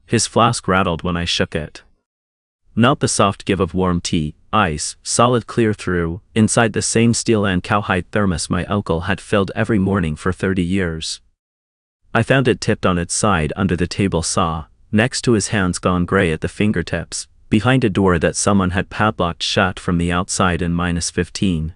His flask rattled when I shook it. Not the soft give of warm tea, ice, solid clear through, inside the same steel and cowhide thermos my uncle had filled every morning for 30 years. I found it tipped on its side under the table saw, next to his hands gone gray at the fingertips, behind a door that someone had padlocked shut from the outside in -15.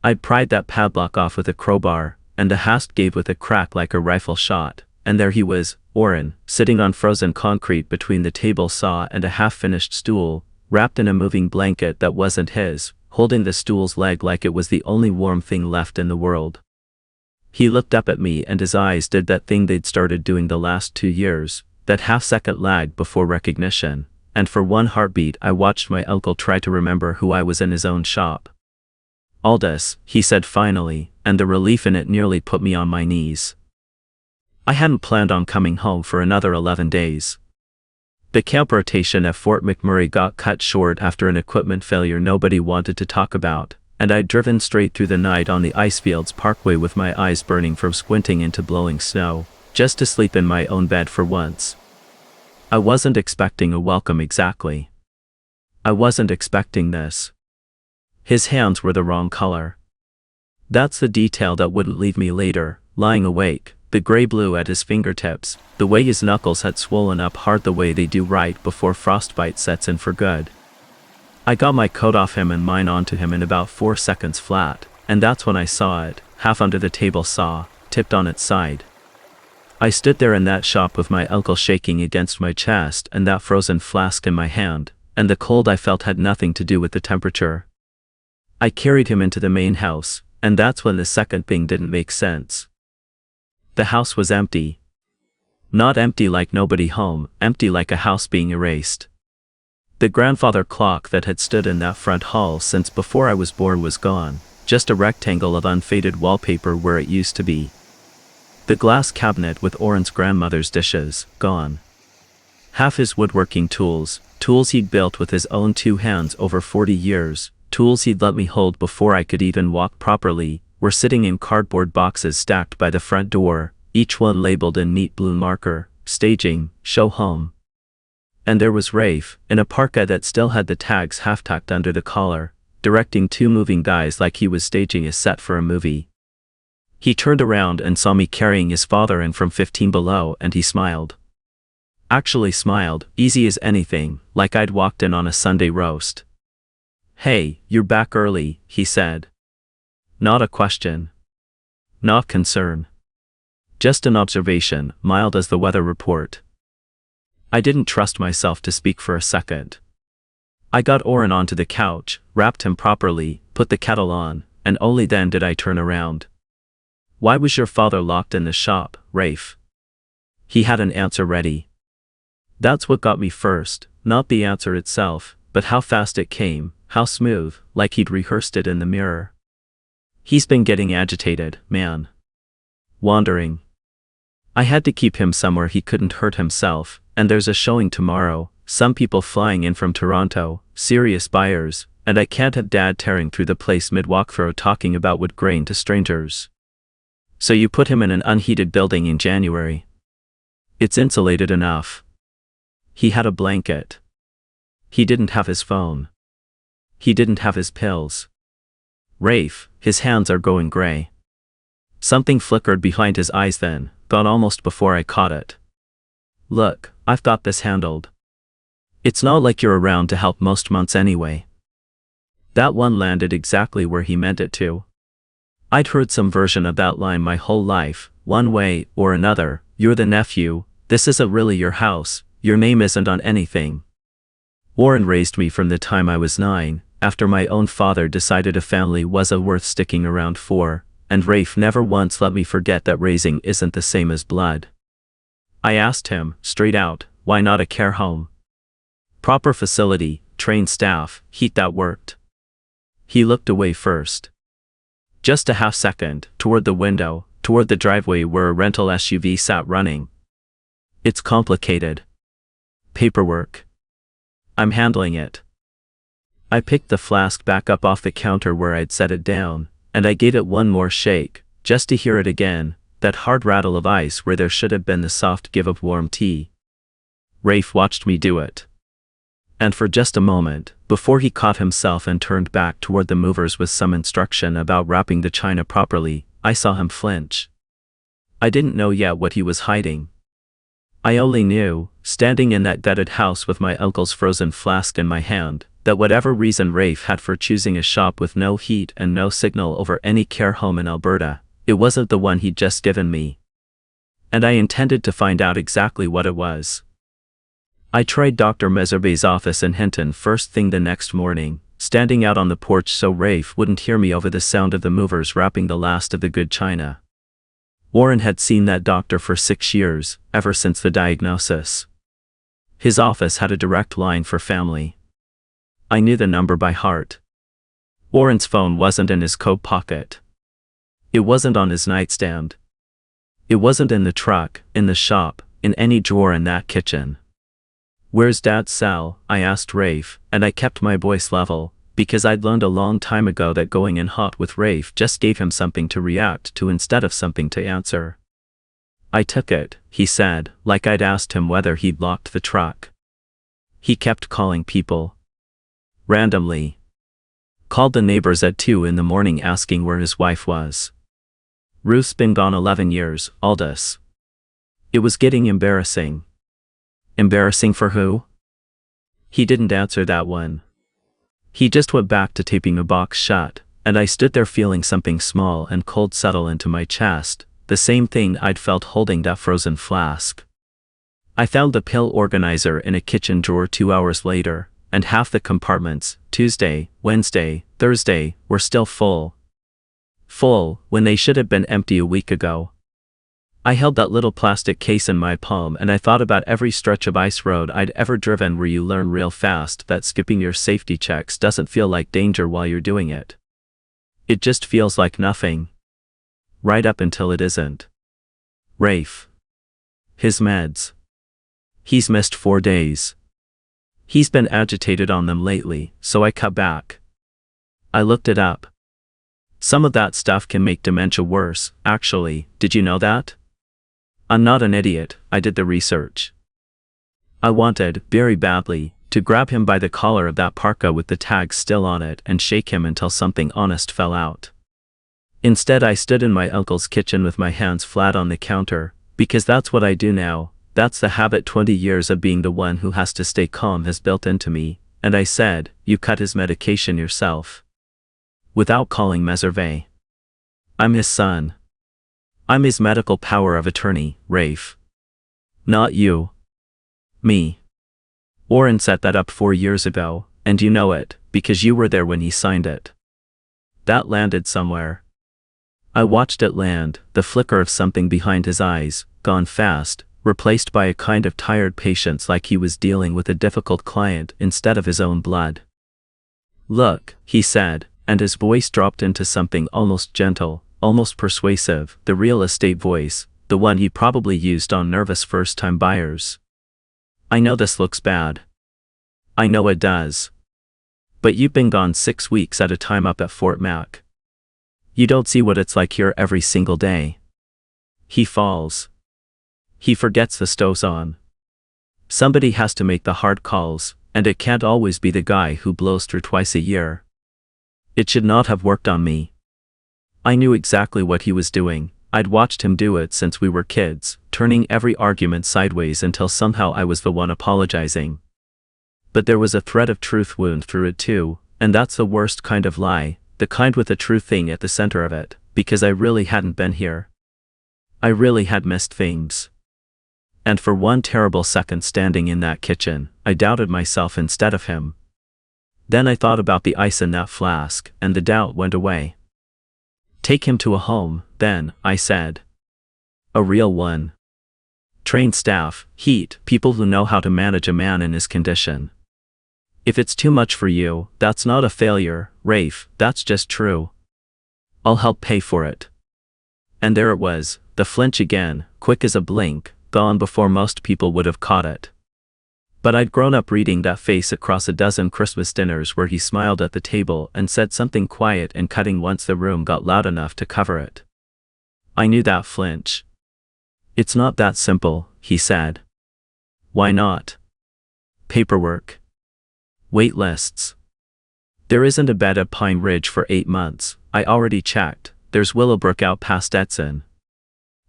I'd pried that padlock off with a crowbar, and the hasp gave with a crack like a rifle shot, and there he was, Oren, sitting on frozen concrete between the table saw and a half-finished stool, wrapped in a moving blanket that wasn't his, holding the stool's leg like it was the only warm thing left in the world. He looked up at me and his eyes did that thing they'd started doing the last 2 years, that half-second lag before recognition, and for one heartbeat I watched my uncle try to remember who I was in his own shop. "Aldous," he said finally, and the relief in it nearly put me on my knees. I hadn't planned on coming home for another 11 days. The camp rotation at Fort McMurray got cut short after an equipment failure nobody wanted to talk about, and I'd driven straight through the night on the Icefields Parkway with my eyes burning from squinting into blowing snow, just to sleep in my own bed for once. I wasn't expecting a welcome exactly. I wasn't expecting this. His hands were the wrong color. That's the detail that wouldn't leave me later, lying awake, the gray-blue at his fingertips, the way his knuckles had swollen up hard the way they do right before frostbite sets in for good. I got my coat off him and mine onto him in about 4 seconds flat, and that's when I saw it, half under the table saw, tipped on its side. I stood there in that shop with my uncle shaking against my chest and that frozen flask in my hand, and the cold I felt had nothing to do with the temperature. I carried him into the main house, and that's when the second thing didn't make sense. The house was empty. Not empty like nobody home, empty like a house being erased. The grandfather clock that had stood in that front hall since before I was born was gone, just a rectangle of unfaded wallpaper where it used to be. The glass cabinet with Oren's grandmother's dishes, gone. Half his woodworking tools, tools he'd built with his own 2 hands over 40 years, tools he'd let me hold before I could even walk properly, were sitting in cardboard boxes stacked by the front door, each one labeled in neat blue marker, staging, show home. And there was Rafe, in a parka that still had the tags half-tucked under the collar, directing 2 moving guys like he was staging a set for a movie. He turned around and saw me carrying his father in from 15 below and he smiled. Actually smiled, easy as anything, like I'd walked in on a Sunday roast. "Hey, you're back early," he said. Not a question. Not concern. Just an observation, mild as the weather report. I didn't trust myself to speak for a second. I got Oren onto the couch, wrapped him properly, put the kettle on, and only then did I turn around. "Why was your father locked in the shop, Rafe?" He had an answer ready. That's what got me first, not the answer itself, but how fast it came, how smooth, like he'd rehearsed it in the mirror. "He's been getting agitated, man. Wandering. I had to keep him somewhere he couldn't hurt himself, and there's a showing tomorrow, some people flying in from Toronto, serious buyers, and I can't have Dad tearing through the place mid-walkthrough talking about wood grain to strangers. So you put him in an unheated building in January. It's insulated enough. He had a blanket. He didn't have his phone. He didn't have his pills. Rafe, his hands are going gray." Something flickered behind his eyes then, gone almost before I caught it. "Look, I've got this handled. It's not like you're around to help most months anyway." That one landed exactly where he meant it to. I'd heard some version of that line my whole life, one way or another. "You're the nephew, this isn't really your house, your name isn't on anything." Warren raised me from the time I was 9, after my own father decided a family wasn't worth sticking around for, and Rafe never once let me forget that raising isn't the same as blood. I asked him, straight out, why not a care home? Proper facility, trained staff, heat that worked. He looked away first. Just a half second, toward the window, toward the driveway where a rental SUV sat running. "It's complicated. Paperwork. I'm handling it." I picked the flask back up off the counter where I'd set it down, and I gave it one more shake, just to hear it again, that hard rattle of ice where there should have been the soft give of warm tea. Rafe watched me do it. And for just a moment, before he caught himself and turned back toward the movers with some instruction about wrapping the china properly, I saw him flinch. I didn't know yet what he was hiding. I only knew, standing in that gutted house with my uncle's frozen flask in my hand, that whatever reason Rafe had for choosing a shop with no heat and no signal over any care home in Alberta, it wasn't the one he'd just given me. And I intended to find out exactly what it was. I tried Dr. Meserve's office in Hinton first thing the next morning, standing out on the porch so Rafe wouldn't hear me over the sound of the movers wrapping the last of the good china. Warren had seen that doctor for 6 years, ever since the diagnosis. His office had a direct line for family. I knew the number by heart. Warren's phone wasn't in his coat pocket. It wasn't on his nightstand. It wasn't in the truck, in the shop, in any drawer in that kitchen. "Where's Dad's cell?" I asked Rafe, and I kept my voice level, because I'd learned a long time ago that going in hot with Rafe just gave him something to react to instead of something to answer. "I took it," he said, like I'd asked him whether he'd locked the truck. He kept calling people. Randomly. Called the neighbors at 2 in the morning asking where his wife was. "Ruth's been gone 11 years, Aldous." It was getting embarrassing. Embarrassing for who? He didn't answer that one. He just went back to taping the box shut, and I stood there feeling something small and cold settle into my chest, the same thing I'd felt holding that frozen flask. I found the pill organizer in a kitchen drawer 2 hours later, and half the compartments, Tuesday, Wednesday, Thursday, were still full. Full, when they should have been empty a week ago. I held that little plastic case in my palm and I thought about every stretch of ice road I'd ever driven where you learn real fast that skipping your safety checks doesn't feel like danger while you're doing it. It just feels like nothing. Right up until it isn't. Rafe. His meds. He's missed 4 days. He's been agitated on them lately, so I cut back. I looked it up. Some of that stuff can make dementia worse, actually, did you know that? I'm not an idiot, I did the research. I wanted, very badly, to grab him by the collar of that parka with the tag still on it and shake him until something honest fell out. Instead I stood in my uncle's kitchen with my hands flat on the counter, because that's what I do now, that's the habit 20 years of being the one who has to stay calm has built into me, and I said, "You cut his medication yourself." Without calling Meserve. "I'm his son. I'm his medical power of attorney, Rafe. Not you. Me. Warren set that up 4 years ago, and you know it, because you were there when he signed it." That landed somewhere. I watched it land, the flicker of something behind his eyes, gone fast, replaced by a kind of tired patience like he was dealing with a difficult client instead of his own blood. "Look," he said, and his voice dropped into something almost gentle, almost persuasive, the real estate voice, the one he probably used on nervous first-time buyers. "I know this looks bad. I know it does. But you've been gone 6 weeks at a time up at Fort Mac. You don't see what it's like here every single day." He falls. He forgets the stove's on. Somebody has to make the hard calls, and it can't always be the guy who blows through twice a year. It should not have worked on me. I knew exactly what he was doing. I'd watched him do it since we were kids, turning every argument sideways until somehow I was the one apologizing. But there was a thread of truth wound through it too, and that's the worst kind of lie, the kind with a true thing at the center of it, because I really hadn't been here. I really had missed things. And for one terrible second standing in that kitchen, I doubted myself instead of him. Then I thought about the ice in that flask, and the doubt went away. "Take him to a home, then," I said. "A real one. Trained staff, heat, people who know how to manage a man in his condition. If it's too much for you, that's not a failure, Rafe, that's just true. I'll help pay for it." And there it was, the flinch again, quick as a blink, gone before most people would have caught it. But I'd grown up reading that face across a dozen Christmas dinners where he smiled at the table and said something quiet and cutting once the room got loud enough to cover it. I knew that flinch. "It's not that simple," he said. Why not? Paperwork. Wait lists. There isn't a bed at Pine Ridge for 8 months, I already checked. There's Willowbrook out past Edson.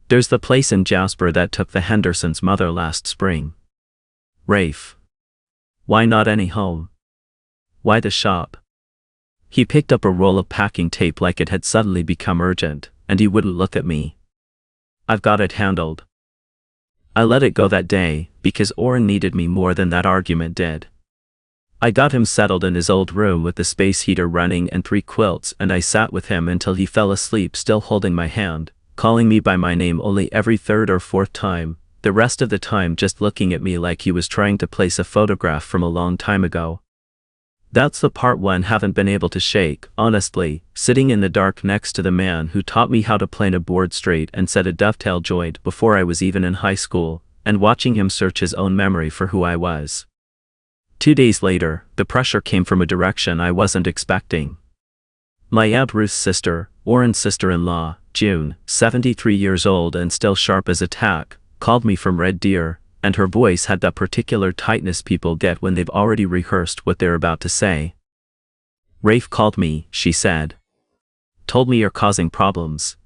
There's the place in Jasper that took the Hendersons' mother last spring. Rafe. Why not any home? Why the shop? He picked up a roll of packing tape like it had suddenly become urgent, and he wouldn't look at me. I've got it handled. I let it go that day, because Orrin needed me more than that argument did. I got him settled in his old room with the space heater running and 3 quilts, and I sat with him until he fell asleep, still holding my hand, calling me by my name only every 3rd or 4th time, the rest of the time just looking at me like he was trying to place a photograph from a long time ago. That's the part one haven't been able to shake, honestly, sitting in the dark next to the man who taught me how to plane a board straight and set a dovetail joint before I was even in high school, and watching him search his own memory for who I was. 2 days later, the pressure came from a direction I wasn't expecting. My Aunt Ruth's sister, Orrin's sister-in-law, June, 73 years old and still sharp as a tack, called me from Red Deer, and her voice had that particular tightness people get when they've already rehearsed what they're about to say. Rafe called me, she said. Told me you're causing problems.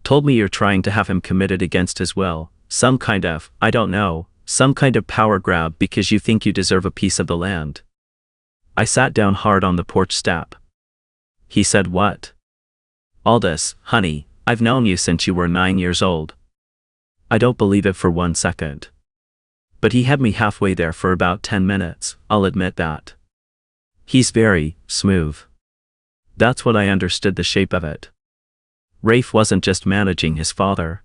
Told me you're trying to have him committed against his will, some kind of, I don't know, some kind of power grab because you think you deserve a piece of the land. I sat down hard on the porch step. He said, what? Aldous, honey, I've known you since you were 9 years old. I don't believe it for 1 second. But he had me halfway there for about 10 minutes, I'll admit that. He's very smooth. That's what I understood the shape of it. Rafe wasn't just managing his father.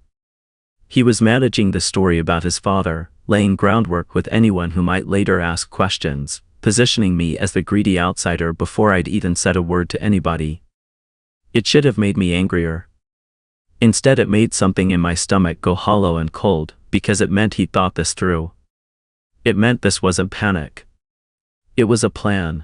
He was managing the story about his father, laying groundwork with anyone who might later ask questions, positioning me as the greedy outsider before I'd even said a word to anybody. It should have made me angrier. Instead, it made something in my stomach go hollow and cold, because it meant he thought this through. It meant this wasn't panic. It was a plan.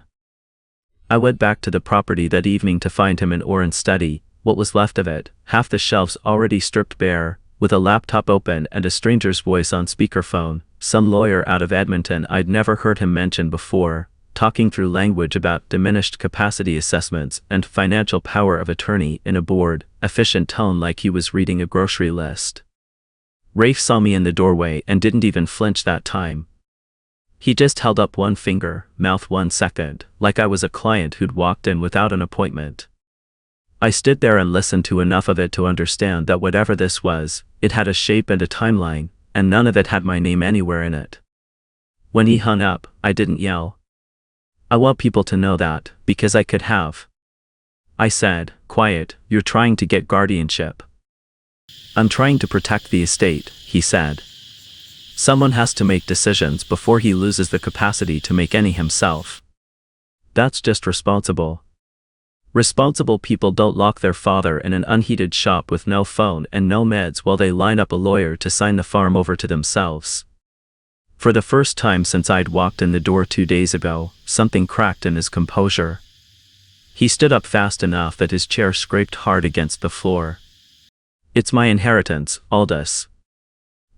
I went back to the property that evening to find him in Orrin's study, what was left of it, half the shelves already stripped bare, with a laptop open and a stranger's voice on speakerphone, some lawyer out of Edmonton I'd never heard him mention before, talking through language about diminished capacity assessments and financial power of attorney in a bored, efficient tone like he was reading a grocery list. Rafe saw me in the doorway and didn't even flinch that time. He just held up one finger, mouth 1 second, like I was a client who'd walked in without an appointment. I stood there and listened to enough of it to understand that whatever this was, it had a shape and a timeline, and none of it had my name anywhere in it. When he hung up, I didn't yell. I want people to know that, because I could have. I said, quiet, you're trying to get guardianship. I'm trying to protect the estate, he said. Someone has to make decisions before he loses the capacity to make any himself. That's just responsible. Responsible people don't lock their father in an unheated shop with no phone and no meds while they line up a lawyer to sign the farm over to themselves. For the first time since I'd walked in the door 2 days ago, something cracked in his composure. He stood up fast enough that his chair scraped hard against the floor. It's my inheritance, Aldous.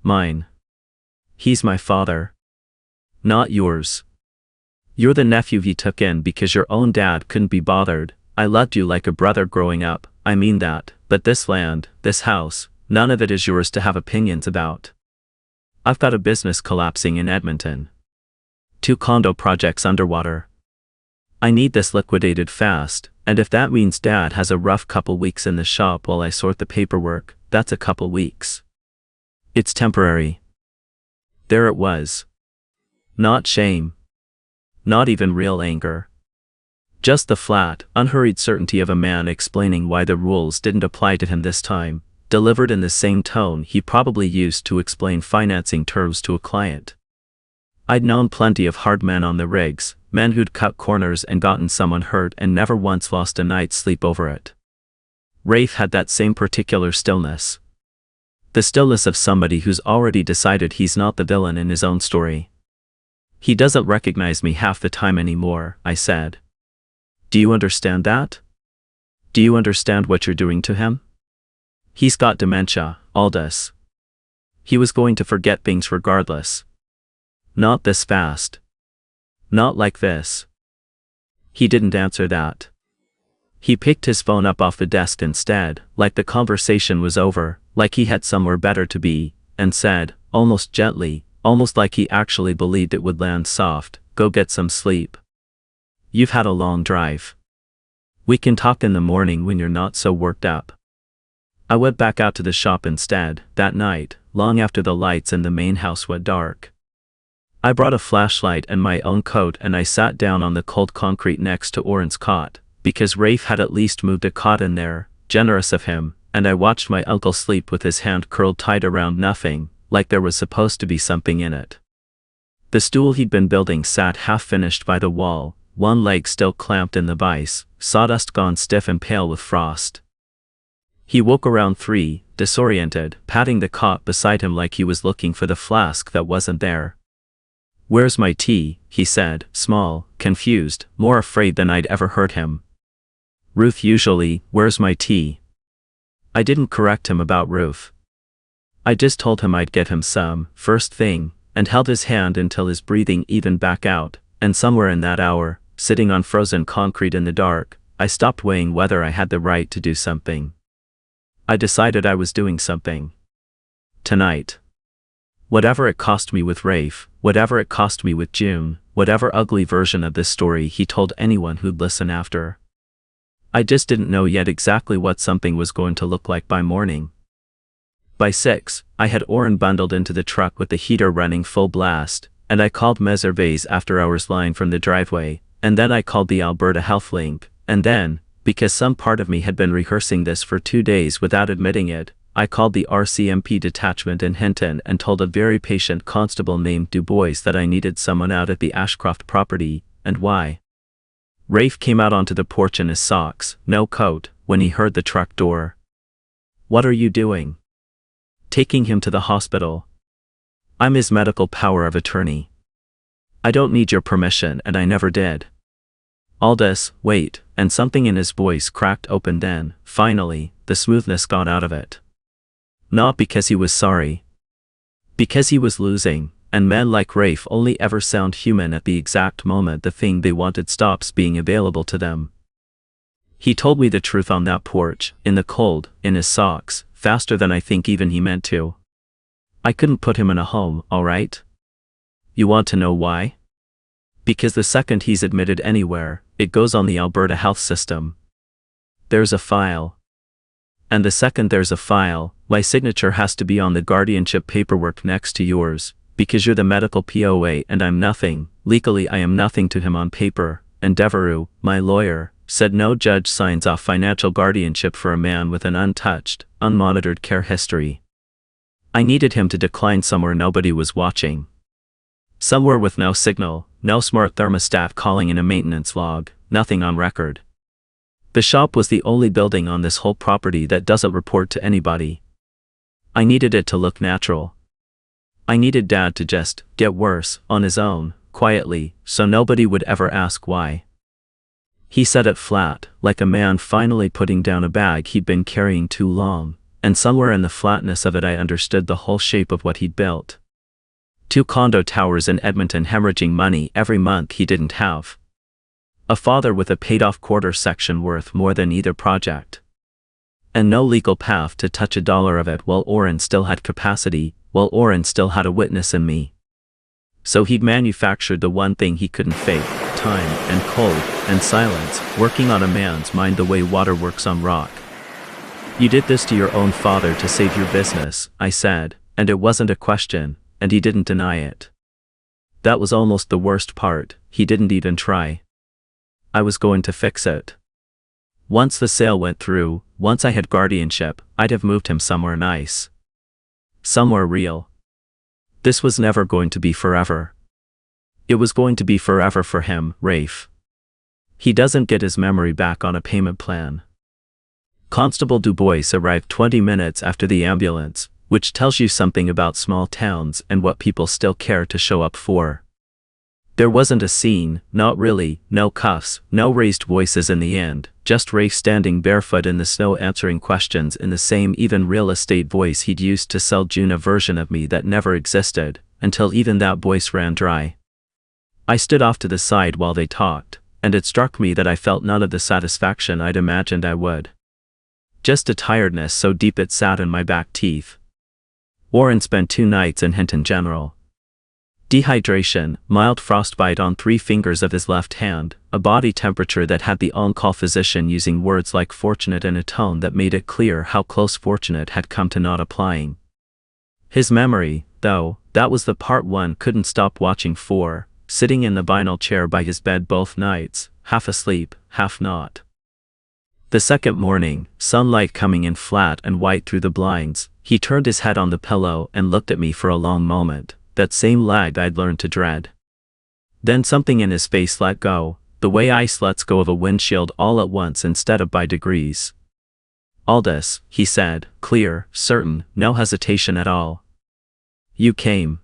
Mine. He's my father. Not yours. You're the nephew he took in because your own dad couldn't be bothered. I loved you like a brother growing up, I mean that, but this land, this house, none of it is yours to have opinions about. I've got a business collapsing in Edmonton. 2 condo projects underwater. I need this liquidated fast, and if that means Dad has a rough couple weeks in the shop while I sort the paperwork, that's a couple weeks. It's temporary. There it was. Not shame. Not even real anger. Just the flat, unhurried certainty of a man explaining why the rules didn't apply to him this time, delivered in the same tone he probably used to explain financing terms to a client. I'd known plenty of hard men on the rigs, men who'd cut corners and gotten someone hurt and never once lost a night's sleep over it. Rafe had that same particular stillness. The stillness of somebody who's already decided he's not the villain in his own story. He doesn't recognize me half the time anymore, I said. Do you understand that? Do you understand what you're doing to him? He's got dementia, Aldous. He was going to forget things regardless. Not this fast. Not like this. He didn't answer that. He picked his phone up off the desk instead, like the conversation was over, like he had somewhere better to be, and said, almost gently, almost like he actually believed it would land soft, "Go get some sleep. You've had a long drive. We can talk in the morning when you're not so worked up." I went back out to the shop instead, that night, long after the lights in the main house went dark. I brought a flashlight and my own coat and I sat down on the cold concrete next to Oren's cot, because Rafe had at least moved a cot in there, generous of him, and I watched my uncle sleep with his hand curled tight around nothing, like there was supposed to be something in it. The stool he'd been building sat half-finished by the wall, one leg still clamped in the vise, sawdust gone stiff and pale with frost. He woke around 3, disoriented, patting the cot beside him like he was looking for the flask that wasn't there. "Where's my tea?" he said, small, confused, more afraid than I'd ever heard him. "Ruth usually, where's my tea?" I didn't correct him about Ruth. I just told him I'd get him some, first thing, and held his hand until his breathing evened back out, and somewhere in that hour, sitting on frozen concrete in the dark, I stopped weighing whether I had the right to do something. I decided I was doing something. Tonight. Whatever it cost me with Rafe, whatever it cost me with June, whatever ugly version of this story he told anyone who'd listen after. I just didn't know yet exactly what something was going to look like by morning. By 6, I had Oren bundled into the truck with the heater running full blast, and I called Meservais after hours line from the driveway, and then I called the Alberta Health Link, and then, because some part of me had been rehearsing this for 2 days without admitting it, I called the RCMP detachment in Hinton and told a very patient constable named Dubois that I needed someone out at the Ashcroft property, and why. Rafe came out onto the porch in his socks, no coat, when he heard the truck door. "What are you doing?" "Taking him to the hospital. I'm his medical power of attorney. I don't need your permission and I never did." Aldous, wait, and something in his voice cracked open then, finally, the smoothness got out of it. Not because he was sorry. Because he was losing, and men like Rafe only ever sound human at the exact moment the thing they wanted stops being available to them. He told me the truth on that porch, in the cold, in his socks, faster than I think even he meant to. I couldn't put him in a home, all right? You want to know why? Because the second he's admitted anywhere, it goes on the Alberta health system. There's a file. And the second there's a file, my signature has to be on the guardianship paperwork next to yours, because you're the medical POA and I'm nothing. Legally I am nothing to him on paper, and Devereux, my lawyer, said no judge signs off financial guardianship for a man with an untouched, unmonitored care history. I needed him to decline somewhere nobody was watching. Somewhere with no signal, no smart thermostat calling in a maintenance log, nothing on record. The shop was the only building on this whole property that doesn't report to anybody. I needed it to look natural. I needed Dad to just get worse, on his own, quietly, so nobody would ever ask why. He said it flat, like a man finally putting down a bag he'd been carrying too long, and somewhere in the flatness of it I understood the whole shape of what he'd built. 2 condo towers in Edmonton hemorrhaging money every month he didn't have. A father with a paid-off quarter section worth more than either project. And no legal path to touch $1 of it while Oren still had capacity, while Oren still had a witness in me. So he'd manufactured the one thing he couldn't fake, time and cold and silence, working on a man's mind the way water works on rock. You did this to your own father to save your business, I said, and it wasn't a question, and he didn't deny it. That was almost the worst part, he didn't even try. I was going to fix it. Once the sale went through, once I had guardianship, I'd have moved him somewhere nice. Somewhere real. This was never going to be forever. It was going to be forever for him, Rafe. He doesn't get his memory back on a payment plan. Constable Dubois arrived 20 minutes after the ambulance, which tells you something about small towns and what people still care to show up for. There wasn't a scene, not really, no cuffs, no raised voices in the end, just Rafe standing barefoot in the snow answering questions in the same even real estate voice he'd used to sell June a version of me that never existed, until even that voice ran dry. I stood off to the side while they talked, and it struck me that I felt none of the satisfaction I'd imagined I would. Just a tiredness so deep it sat in my back teeth. Warren spent 2 nights in Hinton General. Dehydration, mild frostbite on 3 fingers of his left hand, a body temperature that had the on-call physician using words like fortunate in a tone that made it clear how close fortunate had come to not applying. His memory, though, that was the part one couldn't stop watching for, sitting in the vinyl chair by his bed both nights, half asleep, half not. The second morning, sunlight coming in flat and white through the blinds, he turned his head on the pillow and looked at me for a long moment, that same lag I'd learned to dread. Then something in his face let go, the way ice lets go of a windshield all at once instead of by degrees. "Aldous," he said, clear, certain, no hesitation at all. "You came."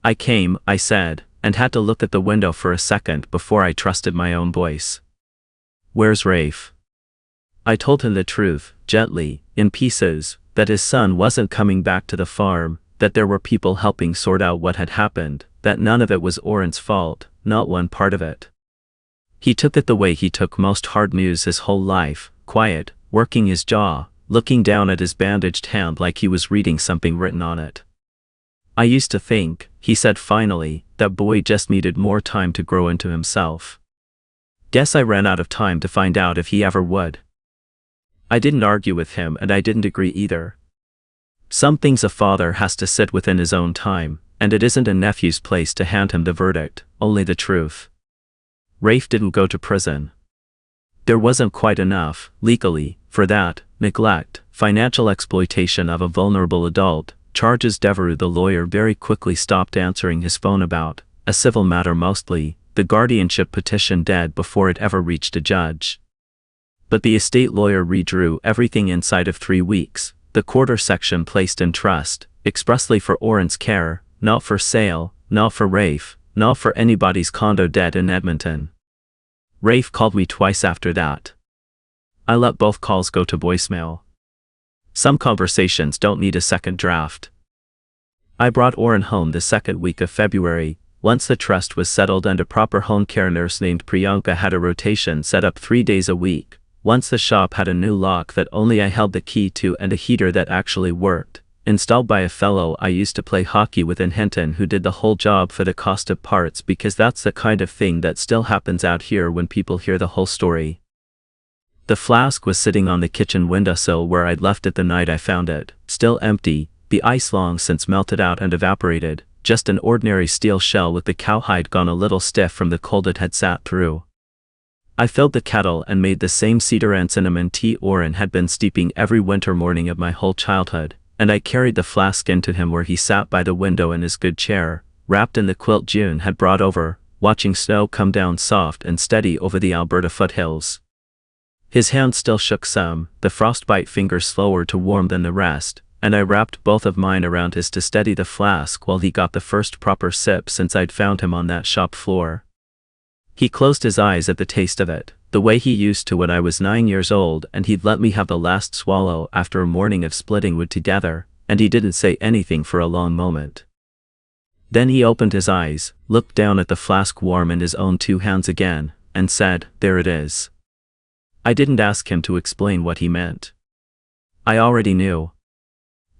"I came," I said, and had to look at the window for a second before I trusted my own voice. "Where's Rafe?" I told him the truth, gently, in pieces, that his son wasn't coming back to the farm, that there were people helping sort out what had happened, that none of it was Oren's fault, not one part of it. He took it the way he took most hard news his whole life, quiet, working his jaw, looking down at his bandaged hand like he was reading something written on it. "I used to think," he said finally, "that boy just needed more time to grow into himself. Guess I ran out of time to find out if he ever would." I didn't argue with him and I didn't agree either. Some things a father has to sit within his own time, and it isn't a nephew's place to hand him the verdict, only the truth. Rafe didn't go to prison. There wasn't quite enough, legally, for that, neglect, financial exploitation of a vulnerable adult, charges Devereux the lawyer very quickly stopped answering his phone about, a civil matter mostly, the guardianship petition dead before it ever reached a judge. But the estate lawyer redrew everything inside of 3 weeks, the quarter section placed in trust, expressly for Oren's care, not for sale, not for Rafe, not for anybody's condo debt in Edmonton. Rafe called me twice after that. I let both calls go to voicemail. Some conversations don't need a second draft. I brought Oren home the second week of February, once the trust was settled and a proper home care nurse named Priyanka had a rotation set up 3 days a week. Once the shop had a new lock that only I held the key to and a heater that actually worked, installed by a fellow I used to play hockey with in Hinton who did the whole job for the cost of parts because that's the kind of thing that still happens out here when people hear the whole story. The flask was sitting on the kitchen windowsill where I'd left it the night I found it, still empty, the ice long since melted out and evaporated, just an ordinary steel shell with the cowhide gone a little stiff from the cold it had sat through. I filled the kettle and made the same cedar and cinnamon tea Oren had been steeping every winter morning of my whole childhood, and I carried the flask into him where he sat by the window in his good chair, wrapped in the quilt June had brought over, watching snow come down soft and steady over the Alberta foothills. His hand still shook some, the frostbite fingers slower to warm than the rest, and I wrapped both of mine around his to steady the flask while he got the first proper sip since I'd found him on that shop floor. He closed his eyes at the taste of it, the way he used to when I was 9 years old, and he'd let me have the last swallow after a morning of splitting wood together, and he didn't say anything for a long moment. Then he opened his eyes, looked down at the flask warm in his own 2 hands again, and said, "There it is." I didn't ask him to explain what he meant. I already knew.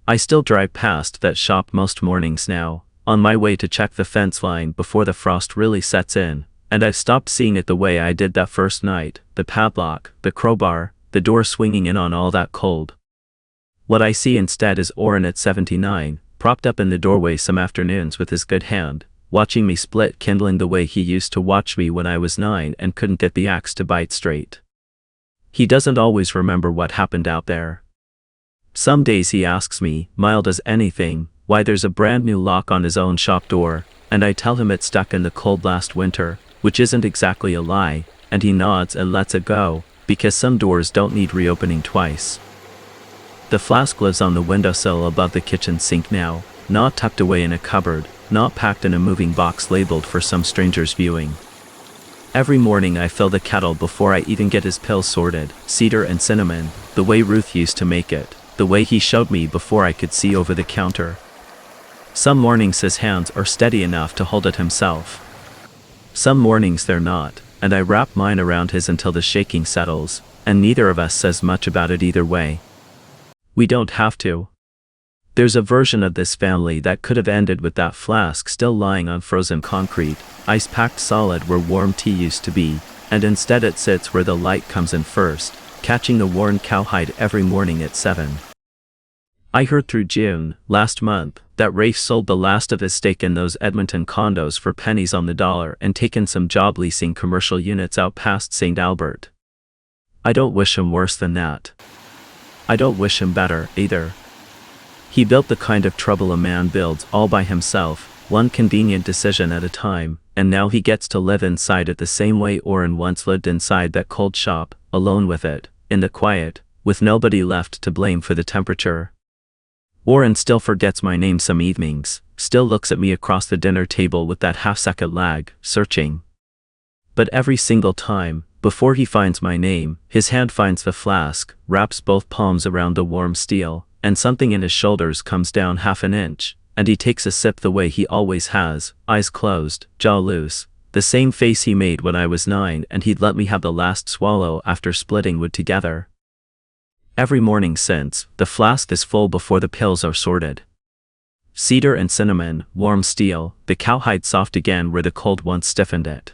I still drive past that shop most mornings now, on my way to check the fence line before the frost really sets in, and I've stopped seeing it the way I did that first night, the padlock, the crowbar, the door swinging in on all that cold. What I see instead is Oren at 79, propped up in the doorway some afternoons with his good hand, watching me split kindling the way he used to watch me when I was 9 and couldn't get the axe to bite straight. He doesn't always remember what happened out there. Some days he asks me, mild as anything, why there's a brand new lock on his own shop door, and I tell him it stuck in the cold last winter, which isn't exactly a lie, and he nods and lets it go, because some doors don't need reopening twice. The flask lives on the windowsill above the kitchen sink now, not tucked away in a cupboard, not packed in a moving box labeled for some stranger's viewing. Every morning I fill the kettle before I even get his pills sorted, cedar and cinnamon, the way Ruth used to make it, the way he showed me before I could see over the counter. Some mornings his hands are steady enough to hold it himself. Some mornings they're not, and I wrap mine around his until the shaking settles, and neither of us says much about it either way. We don't have to. There's a version of this family that could have ended with that flask still lying on frozen concrete, ice-packed solid where warm tea used to be, and instead it sits where the light comes in first, catching the worn cowhide every morning at 7. I heard through June, last month, that Rafe sold the last of his stake in those Edmonton condos for pennies on the dollar and taken some job leasing commercial units out past St. Albert. I don't wish him worse than that. I don't wish him better, either. He built the kind of trouble a man builds all by himself, one convenient decision at a time, and now he gets to live inside it the same way Oren once lived inside that cold shop, alone with it, in the quiet, with nobody left to blame for the temperature. Oren still forgets my name some evenings, still looks at me across the dinner table with that half-second lag, searching. But every single time, before he finds my name, his hand finds the flask, wraps both palms around the warm steel, and something in his shoulders comes down half an inch, and he takes a sip the way he always has, eyes closed, jaw loose, the same face he made when I was 9 and he'd let me have the last swallow after splitting wood together. Every morning since, the flask is full before the pills are sorted. Cedar and cinnamon, warm steel, the cowhide soft again where the cold once stiffened it.